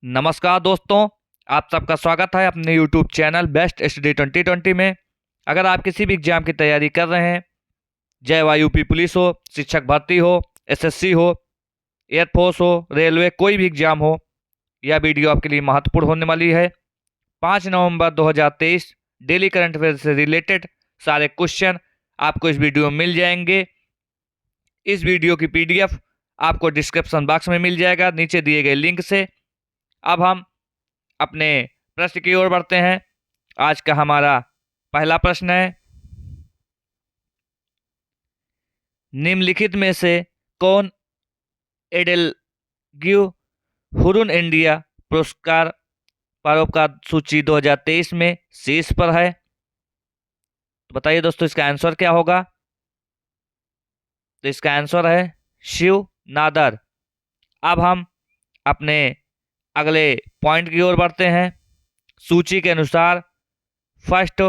नमस्कार दोस्तों। आप सबका स्वागत है अपने YouTube चैनल बेस्ट स्टडी 2020 में। अगर आप किसी भी एग्जाम की तैयारी कर रहे हैं, चाहे यूपी पुलिस हो, शिक्षक भर्ती हो, एसएससी हो, एयरफोर्स हो, रेलवे, कोई भी एग्जाम हो, यह वीडियो आपके लिए महत्वपूर्ण होने वाली है। 5 नवंबर 2023 डेली करंट अफेयर से रिलेटेड सारे क्वेश्चन आपको इस वीडियो में मिल जाएंगे। इस वीडियो की पीडीएफ आपको डिस्क्रिप्शन बॉक्स में मिल जाएगा नीचे दिए गए लिंक से। अब हम अपने प्रश्न की ओर बढ़ते हैं। आज का हमारा पहला प्रश्न है, निम्नलिखित में से कौन एडेलग्यू हुरुन इंडिया पुरस्कार परोपकार सूची 2023 में शीर्ष पर है? तो बताइए दोस्तों, इसका आंसर क्या होगा? तो इसका आंसर है शिव नादर। अब हम अपने अगले पॉइंट की ओर बढ़ते हैं। सूची के अनुसार first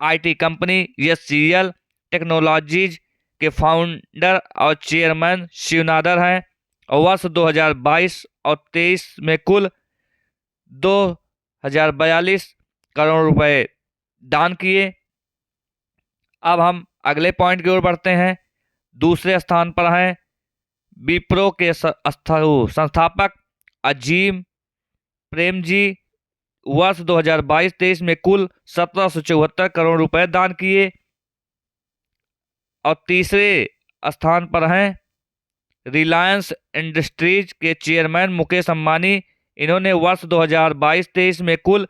IT company HCL technologies के फाउंडर और चेयरमैन शिव नादर हैं और वर्ष 2022 और 23 में कुल 2042 करोड़ रुपए दान किए। अब हम अगले पॉइंट की ओर बढ़ते हैं। दूसरे स्थान पर हैं विप्रो के संस्थापक अजीम प्रेमजी, वर्ष 2022-23 में कुल 1774 करोड़ रुपए दान किए। और तीसरे स्थान पर हैं रिलायंस इंडस्ट्रीज के चेयरमैन मुकेश अंबानी। इन्होंने वर्ष 2022-23 में कुल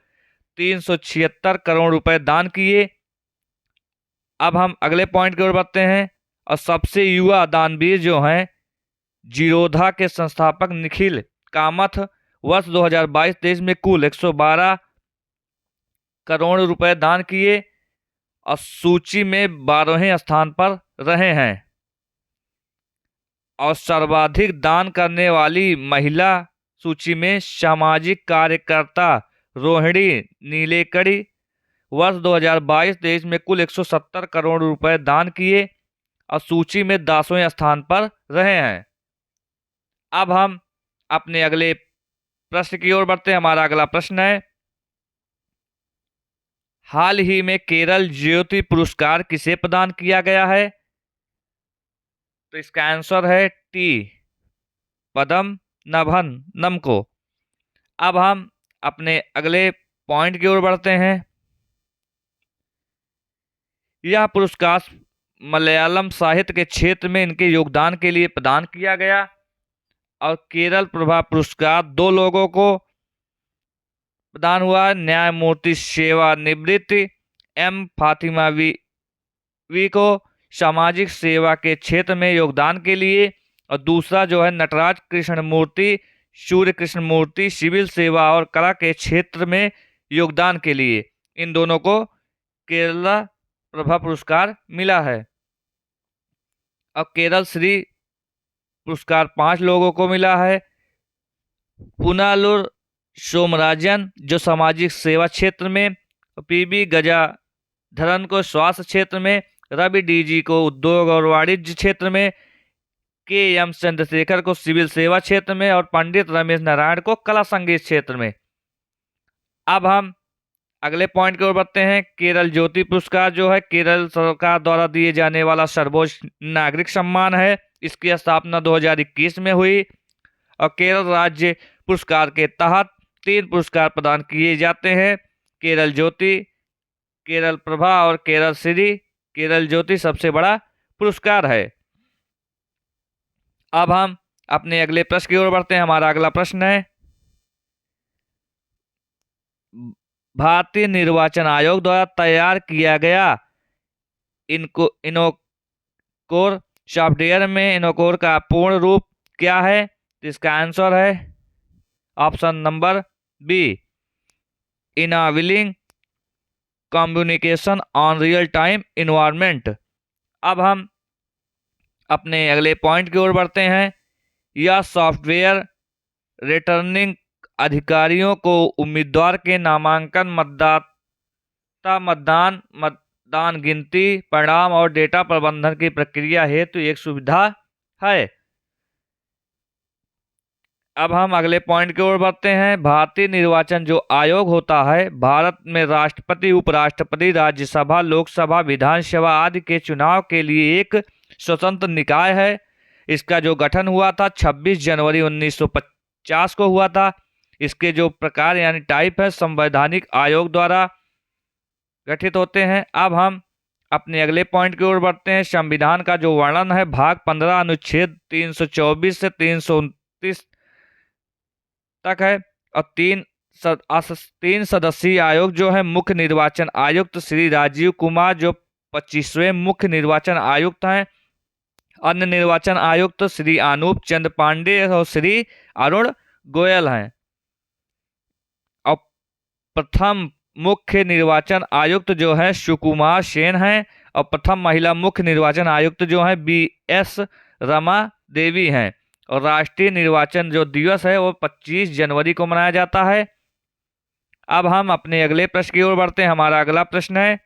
376 करोड़ रुपए दान किए। अब हम अगले पॉइंट की ओर बढ़ते हैं। और सबसे युवा दानवीर जो हैं जीरोधा के संस्थापक निखिल कामथ, वर्ष 2022-23 में कुल 112 करोड़ रुपए दान किए और सूची में 12वें स्थान पर रहे हैं। और सर्वाधिक दान करने वाली महिला सूची में सामाजिक कार्यकर्ता रोहिणी नीलेकड़ी, वर्ष 2022-23 में कुल 170 करोड़ रुपए दान किए और सूची में 10वें स्थान पर रहे हैं। अब हम अपने अगले प्रश्न की ओर बढ़ते हैं। हमारा अगला प्रश्न है, हाल ही में केरल ज्योति पुरस्कार किसे प्रदान किया गया है? तो इसका आंसर है टी पद्मनाभन को। अब हम अपने अगले पॉइंट की ओर बढ़ते हैं। यह पुरस्कार मलयालम साहित्य के क्षेत्र में इनके योगदान के लिए प्रदान किया गया। और केरल प्रभा पुरस्कार 2 लोगों को प्रदान हुआ। न्यायमूर्ति सेवानिवृत्ति एम फातिमा वी को सामाजिक सेवा के क्षेत्र में योगदान के लिए, और दूसरा जो है नटराज कृष्ण मूर्ति सूर्य कृष्ण मूर्ति सिविल सेवा और कला के क्षेत्र में योगदान के लिए। इन दोनों को केरला प्रभा पुरस्कार मिला है। अब केरल श्री पुरस्कार 5 लोगों को मिला है। पुनालुर सोमराजन जो सामाजिक सेवा क्षेत्र में, पीबी गजाधरन को स्वास्थ्य क्षेत्र में, रवि डीजी को उद्योग और वाणिज्य क्षेत्र में, के एम चंद्रशेखर को सिविल सेवा क्षेत्र में और पंडित रमेश नारायण को कला संगीत क्षेत्र में। अब हम अगले पॉइंट की ओर बढ़ते हैं। केरल ज्योति पुरस्कार जो है केरल सरकार द्वारा दिए जाने वाला सर्वोच्च नागरिक सम्मान है। इसकी स्थापना 2021 में हुई और केरल राज्य पुरस्कार के तहत 3 पुरस्कार प्रदान किए जाते हैं, केरल ज्योति, केरल प्रभा और केरल श्री। केरल ज्योति सबसे बड़ा पुरस्कार है। अब हम अपने अगले प्रश्न की ओर बढ़ते हैं। हमारा अगला प्रश्न है, भारतीय निर्वाचन आयोग द्वारा तैयार किया गया इनोकोर सॉफ्टवेयर में इनोकोर का पूर्ण रूप क्या है? इसका आंसर है option number B, enabling communication on real time environment. अब हम अपने अगले पॉइंट की ओर बढ़ते हैं। यह सॉफ्टवेयर रिटर्निंग अधिकारियों को उम्मीदवार के नामांकन, मतदान गिनती परिणाम और डेटा प्रबंधन की प्रक्रिया हेतु एक सुविधा है। अब हम अगले पॉइंट की ओर बढ़ते हैं। भारतीय निर्वाचन जो आयोग होता है, भारत में राष्ट्रपति, उपराष्ट्रपति, राज्यसभा, लोकसभा, विधानसभा आदि के चुनाव के लिए एक स्वतंत्र निकाय है। इसका जो गठन हुआ था 26 जनवरी 1950 को हुआ था। इसके जो प्रकार यानी टाइप है संवैधानिक आयोग द्वारा गठित होते हैं। अब हम अपने अगले पॉइंट की ओर बढ़ते हैं। संविधान का जो वर्णन है भाग 15 अनुच्छेद 324 से 329 तक है। और तीन सदस्यीय आयोग जो है मुख्य निर्वाचन आयुक्त श्री राजीव कुमार जो 25वें मुख्य निर्वाचन आयुक्त हैं। अन्य निर्वाचन आयुक्त श्री अनूप चंद्र पांडे और श्री अरुण गोयल हैं। और प्रथम मुख्य निर्वाचन आयुक्त जो है सुकुमार सेन हैं। और प्रथम महिला मुख्य निर्वाचन आयुक्त जो है BS रमा देवी हैं। और राष्ट्रीय निर्वाचन जो दिवस है वो 25 जनवरी को मनाया जाता है। अब हम अपने अगले प्रश्न की ओर बढ़ते हैं। हमारा अगला प्रश्न है,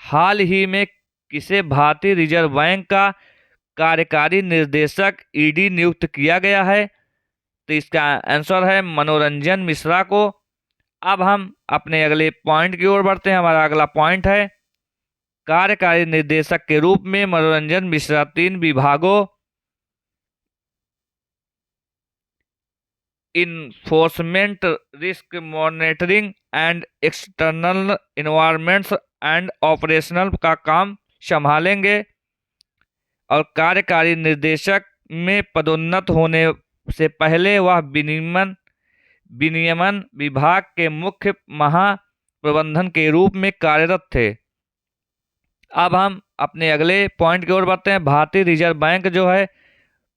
हाल ही में किसे भारतीय रिजर्व बैंक का कार्यकारी निर्देशक ED नियुक्त किया गया है? तो इसका आंसर है मनोरंजन मिश्रा को। अब हम अपने अगले पॉइंट की ओर बढ़ते हैं। हमारा अगला पॉइंट है, कार्यकारी निर्देशक के रूप में मनोरंजन मिश्रा 3 विभागों enforcement, risk monitoring and external environments and operational का काम संभालेंगे। और कार्यकारी निर्देशक में पदोन्नत होने से पहले वह विनियमन विभाग के मुख्य महाप्रबंधन के रूप में कार्यरत थे। अब हम अपने अगले पॉइंट की ओर बढ़ते हैं। भारतीय रिजर्व बैंक जो है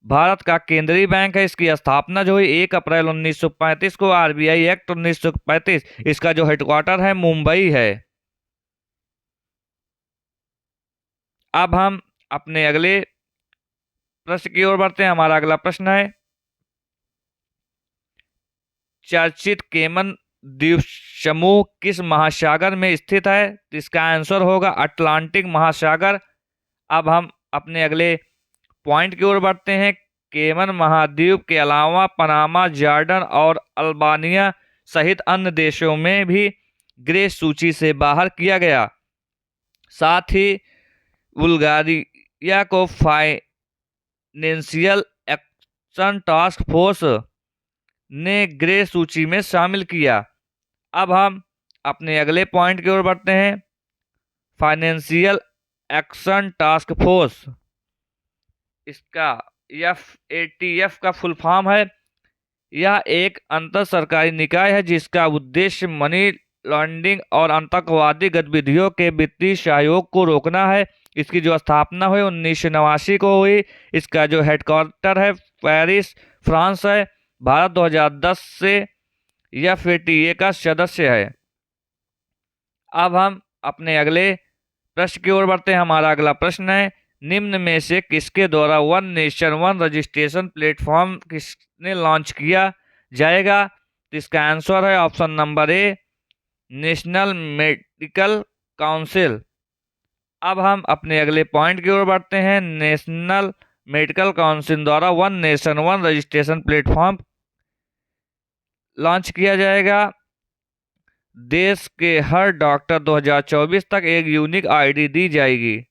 भारत का केंद्रीय बैंक है। इसकी स्थापना जो है 1 अप्रैल 1935 को, RBI एक्ट 1935। इसका जो हेडक्वार्टर है मुंबई है। अब हम अपने अगले प्रश्न की ओर बढ़ते हैं। हमारा अगला प्रश्न है, चर्चित केमन द्वीप समूह किस महासागर में स्थित है? तो इसका आंसर होगा अटलांटिक महासागर। अब हम अपने अगले पॉइंट की ओर बढ़ते हैं। केमन महाद्वीप के अलावा पनामा, जॉर्डन और अल्बानिया सहित अन्य देशों में भी ग्रे सूची से बाहर किया गया। साथ ही बुल्गारिया को फाइनेंशियल एक्शन टास्क फोर्स ने ग्रे सूची में शामिल किया। अब हम अपने अगले पॉइंट की ओर बढ़ते हैं। फाइनेंशियल एक्शन टास्क फोर्स, इसका FATF का फुल फॉर्म है। यह एक अंतर सरकारी निकाय है जिसका उद्देश्य मनी लॉन्ड्रिंग और आतंकवादी गतिविधियों के वित्तीय सहयोग को रोकना है। इसकी जो स्थापना हुई 1989 को हुई। इसका जो हेडक्वार्टर है पेरिस, फ्रांस है। भारत 2010 से FATA का सदस्य है। अब हम अपने अगले प्रश्न की ओर बढ़ते हैं। हमारा अगला प्रश्न है, निम्न में से किसके द्वारा one nation one registration platform किसने लॉन्च किया जाएगा? तो इसका आंसर है option number A, national medical council. अब हम अपने अगले पॉइंट की ओर बढ़ते हैं। नेशनल मेडिकल काउंसिल द्वारा one nation one registration platform launch किया जाएगा। देश के हर डॉक्टर 2024 तक एक यूनिक ID दी जाएगी।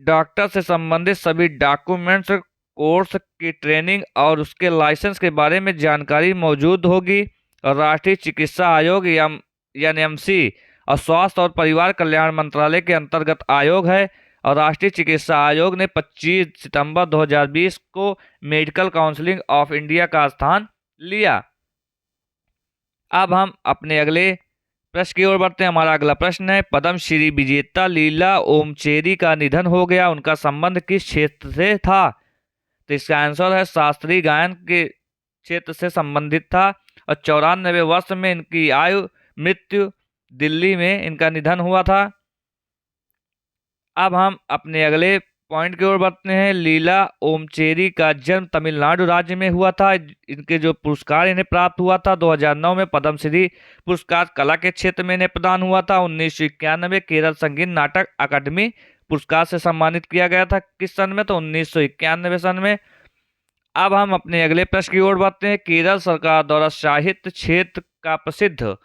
डॉक्टर से संबंधित सभी डॉक्यूमेंट्स, कोर्स की ट्रेनिंग और उसके लाइसेंस के बारे में जानकारी मौजूद होगी। और राष्ट्रीय चिकित्सा आयोग NMC और स्वास्थ्य और परिवार कल्याण मंत्रालय के अंतर्गत आयोग है। और राष्ट्रीय चिकित्सा आयोग ने 25 सितंबर 2020 को मेडिकल काउंसिल ऑफ इंडिया का स्थान लिया। अब हम अपने अगले प्रश्न की ओर बढ़ते हैं। हमारा अगला प्रश्न है, पद्मश्री विजेता लीला ओमचेरी का निधन हो गया, उनका संबंध किस क्षेत्र से था? तो इसका आंसर है शास्त्रीय गायन के क्षेत्र से संबंधित था। और 94 वर्ष में इनकी मृत्यु दिल्ली में इनका निधन हुआ था। अब हम अपने अगले पॉइंट की ओर बढ़ते हैं। लीला ओमचेरी का जन्म तमिलनाडु राज्य में हुआ था। इनके जो पुरस्कार इन्हें प्राप्त हुआ था 2009 में पद्मश्री पुरस्कार कला के क्षेत्र में इन्हें प्रदान हुआ था। 1991 केरल संगीत नाटक अकादमी पुरस्कार से सम्मानित किया गया था। किस सन में? तो 1991 सन में। अब हम अपने अगले प्रश्न की ओर बढ़ते हैं। केरल सरकार द्वारा साहित्य क्षेत्र का प्रसिद्ध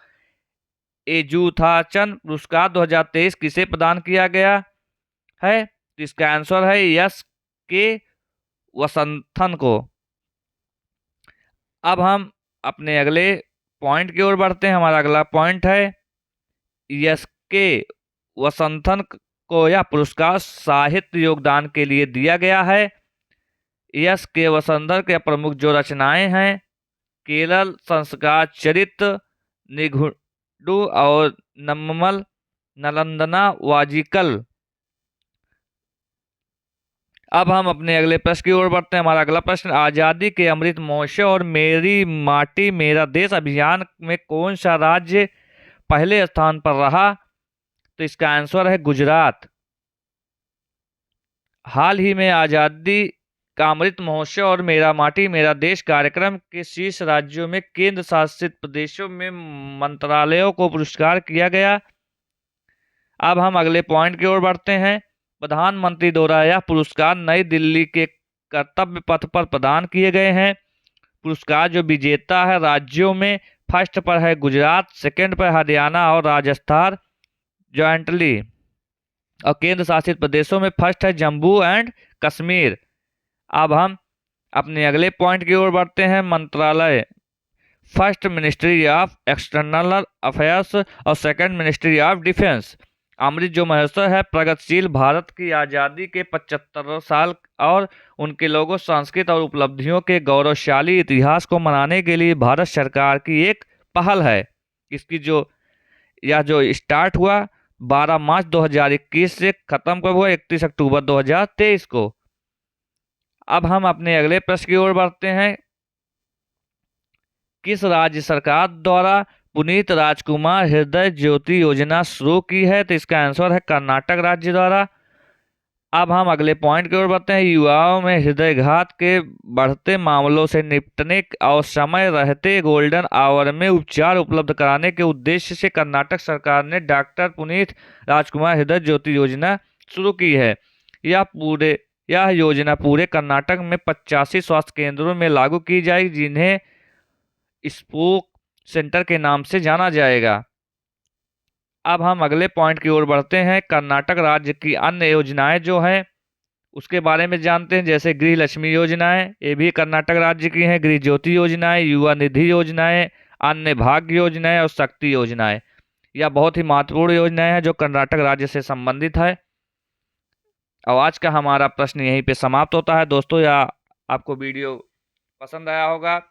एजुथाचन पुरस्कार 2023 किसे प्रदान किया गया है? तो इसका आंसर है यस के वसंथन को। अब हम अपने अगले पॉइंट की ओर बढ़ते हैं। हमारा अगला पॉइंट है यस के वसंथन को यह पुरस्कार साहित्य योगदान के लिए दिया गया है। यस के वसंथन के प्रमुख जो रचनाएं हैं केरल संस्कार चरित्र, निघुडु और नम्मल नलंदना वाजिकल। अब हम अपने अगले प्रश्न की ओर बढ़ते हैं। हमारा अगला प्रश्न, आजादी के अमृत महोत्सव और मेरी माटी मेरा देश अभियान में कौन सा राज्य पहले स्थान पर रहा? तो इसका आंसर है गुजरात। हाल ही में आजादी का अमृत महोत्सव और मेरा माटी मेरा देश कार्यक्रम के शीर्ष राज्यों में केंद्र शासित प्रदेशों में मंत्रालयों को पुरस्कार किया गया। अब हम अगले पॉइंट की ओर बढ़ते हैं। प्रधानमंत्री द्वारा यह पुरस्कार नई दिल्ली के कर्तव्य पथ पर प्रदान किए गए हैं। पुरस्कार जो विजेता है राज्यों में फर्स्ट पर है गुजरात, सेकंड पर हरियाणा और राजस्थान जॉइंटली, और केंद्र शासित प्रदेशों में फर्स्ट है जम्मू एंड कश्मीर। अब हम अपने अगले पॉइंट की ओर बढ़ते हैं। मंत्रालय, first ministry of external affairs और सेकंड मिनिस्ट्री ऑफ डिफेंस। अमृत जो महोत्सव है प्रगतिशील भारत की आज़ादी के 75 साल और उनके लोगों, संस्कृति और उपलब्धियों के गौरवशाली इतिहास को मनाने के लिए भारत सरकार की एक पहल है। इसकी जो स्टार्ट हुआ 12 मार्च 2021 से खत्म कब हुआ 31 अक्टूबर 2023 को। अब हम अपने अगले प्रश्न की ओर बढ़ते हैं। किस राज्य सरकार द्वारा पुनीत राजकुमार हृदय ज्योति योजना शुरू की है? तो इसका आंसर है कर्नाटक राज्य द्वारा। अब हम अगले पॉइंट की ओर बढ़ते हैं। युवाओं में हृदयघात के बढ़ते मामलों से निपटने और समय रहते गोल्डन आवर में उपचार उपलब्ध कराने के उद्देश्य से कर्नाटक सरकार ने डॉक्टर पुनीत राजकुमार हृदय ज्योति योजना शुरू की है। यह योजना पूरे कर्नाटक में 85 स्वास्थ्य केंद्रों में लागू की जाएगी, जिन्हें स्पोक सेंटर के नाम से जाना जाएगा। अब हम अगले पॉइंट की ओर बढ़ते हैं। कर्नाटक राज्य की अन्य योजनाएं जो हैं उसके बारे में जानते हैं, जैसे गृह लक्ष्मी योजनाएं, ये भी कर्नाटक राज्य की हैं। गृह ज्योति योजनाएं, युवा निधि योजनाएं, अन्य भाग्य योजनाएं और शक्ति योजनाएं, यह बहुत ही महत्वपूर्ण योजनाएं हैं जो कर्नाटक राज्य से संबंधित है। और आज का हमारा प्रश्न यहीं पे समाप्त होता है। दोस्तों, यह आपको वीडियो पसंद आया होगा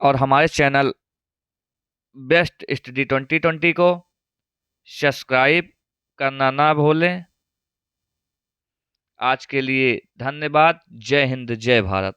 और हमारे चैनल बेस्ट स्टडी 2020 को सब्सक्राइब करना ना भूलें। आज के लिए धन्यवाद। जय हिंद, जय भारत।